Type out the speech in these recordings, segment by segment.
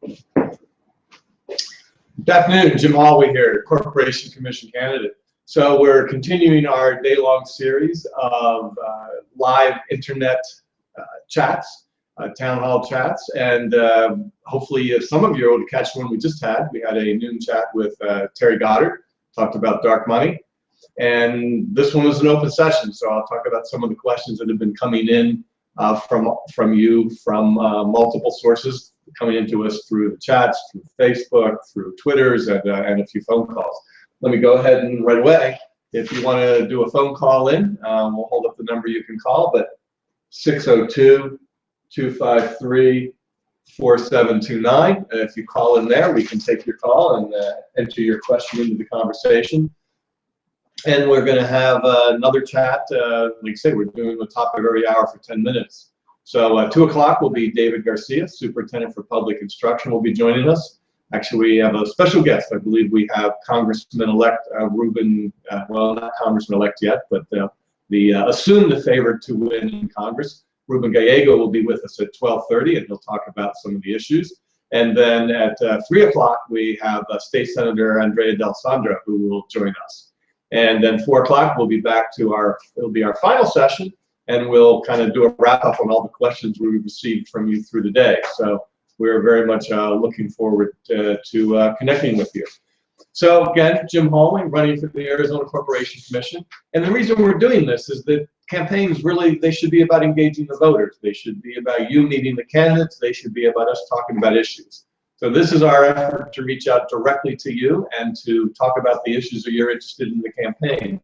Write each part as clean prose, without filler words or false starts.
Good afternoon, Jim Holway here, Corporation Commission candidate. So we're continuing our day-long series of live internet chats, town hall chats, and hopefully some of you are able to catch one we just had. We had a noon chat with Terry Goddard, talked about dark money, and this one was an open session, so I'll talk about some of the questions that have been coming in from you from multiple sources, coming into us through the chats, through Facebook, through Twitters, and a few phone calls. Let me go ahead and right away, if you want to do a phone call in, we'll hold up the number you can call, but 602-253-4729. If you call in there, we can take your call and enter your question into the conversation. And we're going to have another chat. Like I said, we're doing the top of every hour for 10 minutes. So 2 o'clock will be David Garcia, Superintendent for Public Instruction, will be joining us. Actually, we have a special guest. I believe we have Congressman-elect Ruben, well, not Congressman-elect yet, but the assumed the favorite to win in Congress. Ruben Gallego will be with us at 12:30, and he'll talk about some of the issues. And then at 3 o'clock, we have State Senator Andrea Del Sandra, who will join us. And then 4 o'clock, we'll be back to it'll be our final session, and we'll kind of do a wrap-up on all the questions we received from you through the day. So we're very much looking forward to connecting with you. So again, Jim Holway, running for the Arizona Corporation Commission. And the reason we're doing this is that campaigns really, they should be about engaging the voters. They should be about you meeting the candidates. They should be about us talking about issues. So this is our effort to reach out directly to you and to talk about the issues that you're interested in the campaign.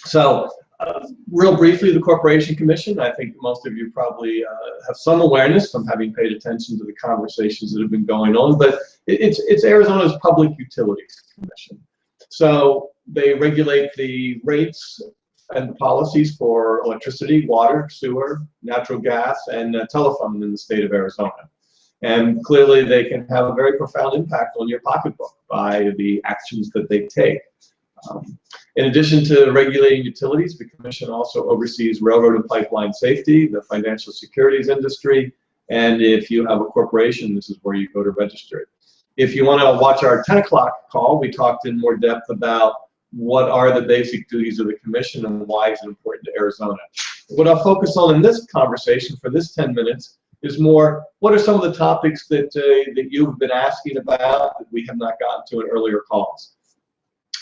So real briefly, the Corporation Commission, I think most of you probably have some awareness from having paid attention to the conversations that have been going on, but it's Arizona's Public Utilities Commission. So they regulate the rates and policies for electricity, water, sewer, natural gas, and telephone in the state of Arizona. And clearly they can have a very profound impact on your pocketbook by the actions that they take. In addition to regulating utilities, the Commission also oversees railroad and pipeline safety, the financial securities industry, and if you have a corporation, this is where you go to register it. If you want to watch our 10 o'clock call, we talked in more depth about what are the basic duties of the Commission and why is it important to Arizona. What I'll focus on in this conversation for this 10 minutes is more, what are some of the topics that you've been asking about that we have not gotten to in earlier calls?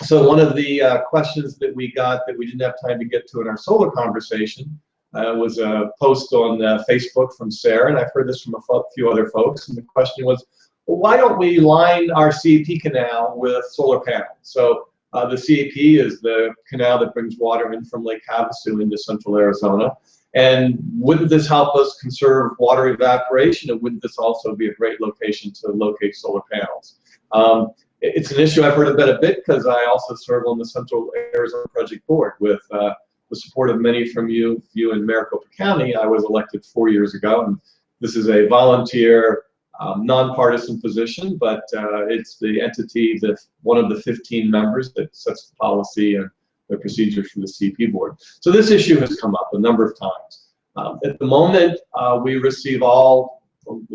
So one of the questions that we got that we didn't have time to get to in our solar conversation was a post on Facebook from Sarah, and I've heard this from a few other folks, and the question was, well, why don't we line our CEP canal with solar panels? So the CEP is the canal that brings water in from Lake Havasu into central Arizona, and wouldn't this help us conserve water evaporation, and wouldn't this also be a great location to locate solar panels? It's an issue I've heard about a bit because I also serve on the Central Arizona Project Board with the support of many from you in Maricopa County. I was elected 4 years ago, and this is a volunteer, nonpartisan position, but it's the entity that one of the 15 members that sets the policy and the procedures for the CP board. So this issue has come up a number of times. At the moment, we receive we'll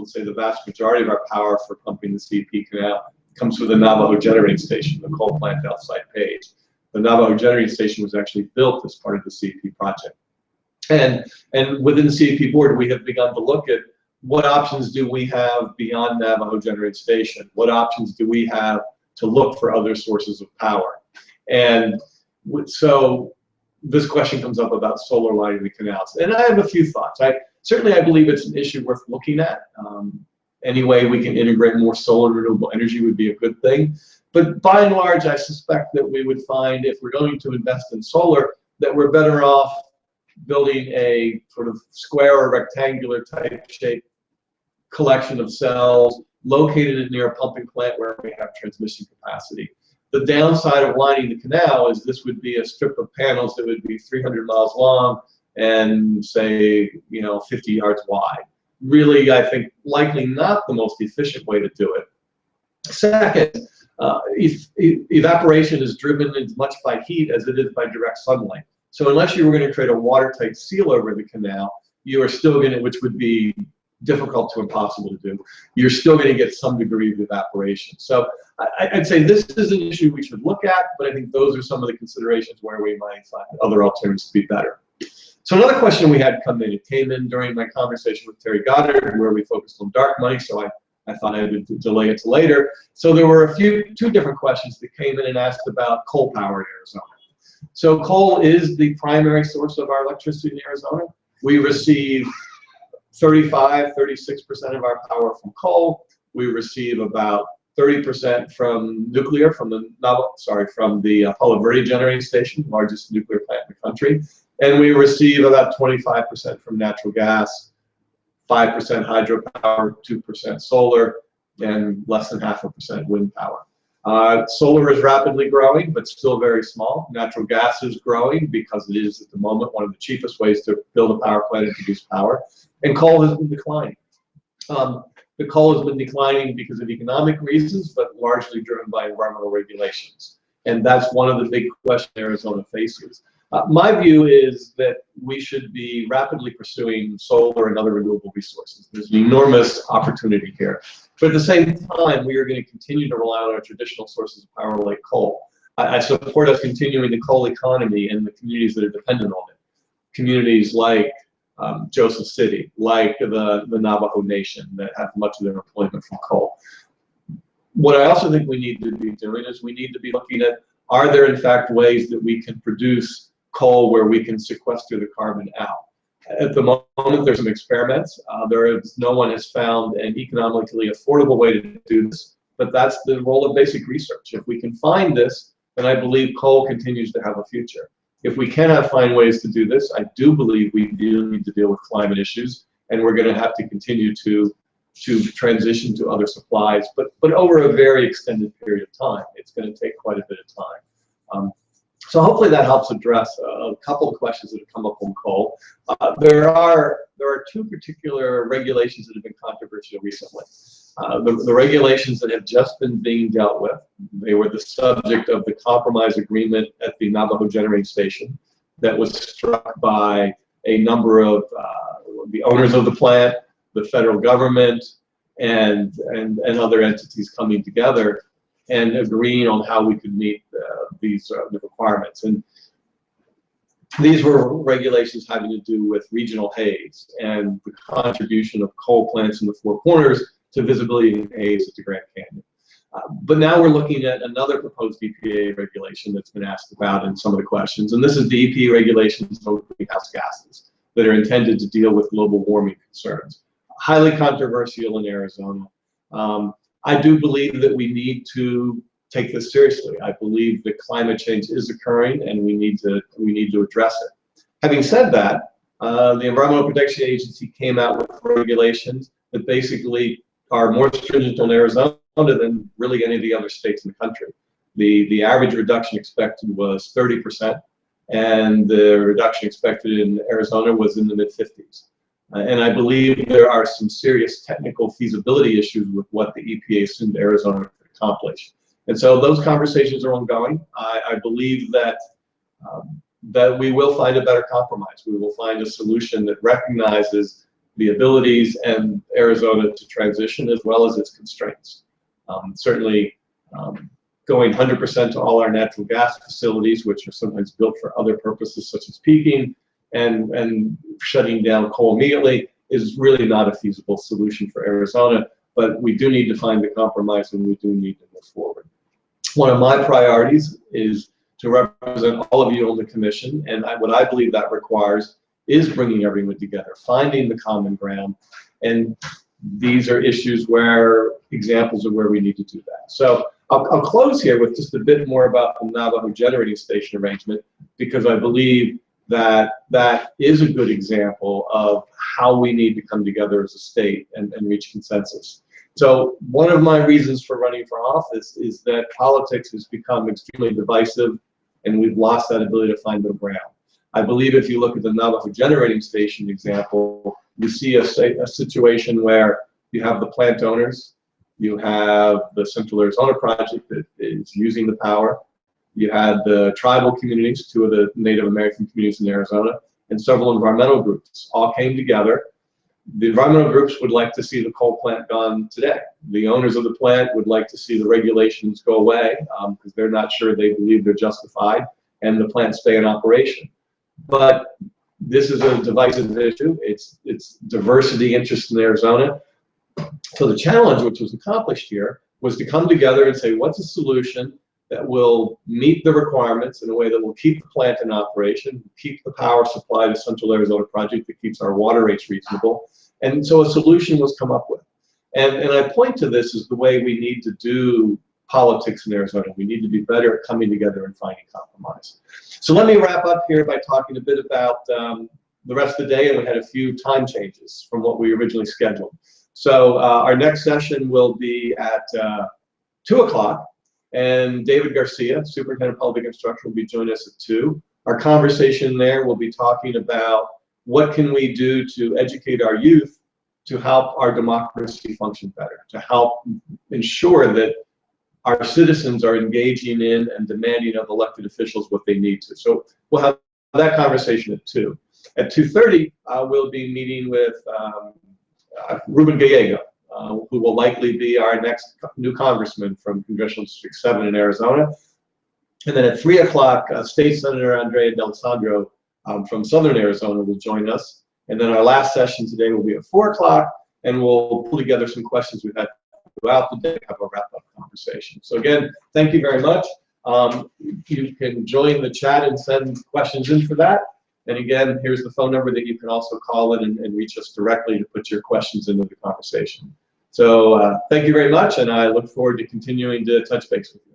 say the vast majority of our power for pumping the CP canal comes from the Navajo Generating Station, the coal plant outside Page. The Navajo Generating Station was actually built as part of the CEP project. And within the CEP board, we have begun to look at what options do we have beyond Navajo Generating Station? What options do we have to look for other sources of power? And so this question comes up about solar lining the canals. And I have a few thoughts. Certainly I believe it's an issue worth looking at. Any way we can integrate more solar and renewable energy would be a good thing. But by and large, I suspect that we would find if we're going to invest in solar, that we're better off building a sort of square or rectangular type shape collection of cells located near a pumping plant where we have transmission capacity. The downside of lining the canal is this would be a strip of panels that would be 300 miles long and say, 50 yards wide. Really, I think, likely not the most efficient way to do it. Second, evaporation is driven as much by heat as it is by direct sunlight. So unless you were going to create a watertight seal over the canal, you are still going to, which would be difficult to impossible to do. You're still going to get some degree of evaporation. So I'd say this is an issue we should look at, but I think those are some of the considerations where we might find other alternatives to be better. So another question we had come in, it came in during my conversation with Terry Goddard, where we focused on dark money, so I thought I would delay it to later. So there were two different questions that came in and asked about coal power in Arizona. So coal is the primary source of our electricity in Arizona. We receive 35, 36% of our power from coal. We receive about 30% from nuclear, from the Palo Verde generating station, largest nuclear plant in the country. And we receive about 25% from natural gas, 5% hydropower, 2% solar, and less than 0.5% wind power. Solar is rapidly growing, but still very small. Natural gas is growing because it is, at the moment, one of the cheapest ways to build a power plant and produce power. And coal has been declining. The coal has been declining because of economic reasons, but largely driven by environmental regulations. And that's one of the big questions Arizona faces. My view is that we should be rapidly pursuing solar and other renewable resources. There's an enormous opportunity here. But at the same time, we are going to continue to rely on our traditional sources of power like coal. I support us continuing the coal economy and the communities that are dependent on it. Communities like Joseph City, like the Navajo Nation, that have much of their employment from coal. What I also think we need to be doing is we need to be looking at, are there in fact ways that we can produce coal where we can sequester the carbon out? At the moment, there's some experiments. No one has found an economically affordable way to do this, but that's the role of basic research. If we can find this, then I believe coal continues to have a future. If we cannot find ways to do this, I do believe we do need to deal with climate issues, and we're going to have to continue to transition to other supplies, but over a very extended period of time. It's going to take quite a bit of time. So hopefully that helps address a couple of questions that have come up on coal. There are two particular regulations that have been controversial recently. The regulations that have just been being dealt with, they were the subject of the compromise agreement at the Navajo generating station that was struck by a number of the owners of the plant, the federal government, and other entities coming together and agreeing on how we could meet the requirements. And these were regulations having to do with regional haze and the contribution of coal plants in the Four Corners to visibility and haze at the Grand Canyon. But now we're looking at another proposed EPA regulation that's been asked about in some of the questions, and this is the EPA regulations on greenhouse gases that are intended to deal with global warming concerns. Highly controversial in Arizona. I do believe that we need to take this seriously. I believe that climate change is occurring, and we need to address it. Having said that, the Environmental Protection Agency came out with regulations that basically are more stringent on Arizona than really any of the other states in the country. The average reduction expected was 30%, and the reduction expected in Arizona was in the mid-50s. And I believe there are some serious technical feasibility issues with what the EPA assumed Arizona could accomplish. And so those conversations are ongoing. I believe that we will find a better compromise. We will find a solution that recognizes the abilities and Arizona to transition as well as its constraints. Certainly going 100% to all our natural gas facilities, which are sometimes built for other purposes such as peaking, and shutting down coal immediately is really not a feasible solution for Arizona, but we do need to find the compromise and we do need to move forward. One of my priorities is to represent all of you on the commission, and what I believe that requires is bringing everyone together, finding the common ground, and these are issues examples of where we need to do that. So I'll close here with just a bit more about the Navajo generating station arrangement, because I believe that is a good example of how we need to come together as a state and reach consensus. So one of my reasons for running for office is that politics has become extremely divisive, and we've lost that ability to find middle ground. I believe if you look at the Navajo generating station example, you see a situation where you have the plant owners, you have the Central Arizona Project that is using the power, you had the tribal communities, two of the Native American communities in Arizona, and several environmental groups all came together The environmental groups would like to see the coal plant gone today. The owners of the plant would like to see the regulations go away because they're not sure they believe they're justified and the plant stay in operation. But this is a divisive issue. It's diversity interest in Arizona. So the challenge, which was accomplished here, was to come together and say, what's a solution that will meet the requirements in a way that will keep the plant in operation, keep the power supply to Central Arizona Project, that keeps our water rates reasonable. And so a solution was come up with. And I point to this as the way we need to do politics in Arizona. We need to be better at coming together and finding compromise. So let me wrap up here by talking a bit about the rest of the day, and we had a few time changes from what we originally scheduled. So our next session will be at 2 o'clock, and David Garcia, Superintendent of Public Instruction, will be joining us at 2. Our conversation there will be talking about what can we do to educate our youth to help our democracy function better, to help ensure that our citizens are engaging in and demanding of elected officials what they need to. So we'll have that conversation at 2. At 2:30, we'll be meeting with Ruben Gallego, who will likely be our next new congressman from Congressional District 7 in Arizona. And then at 3 o'clock, State Senator Andrea D'Alessandro from Southern Arizona will join us. And then our last session today will be at 4 o'clock, and we'll pull together some questions we've had throughout the day, have a wrap-up conversation. So again, thank you very much. You can join the chat and send questions in for that. And again, here's the phone number that you can also call in and reach us directly to put your questions into the conversation. So thank you very much, and I look forward to continuing to touch base with you.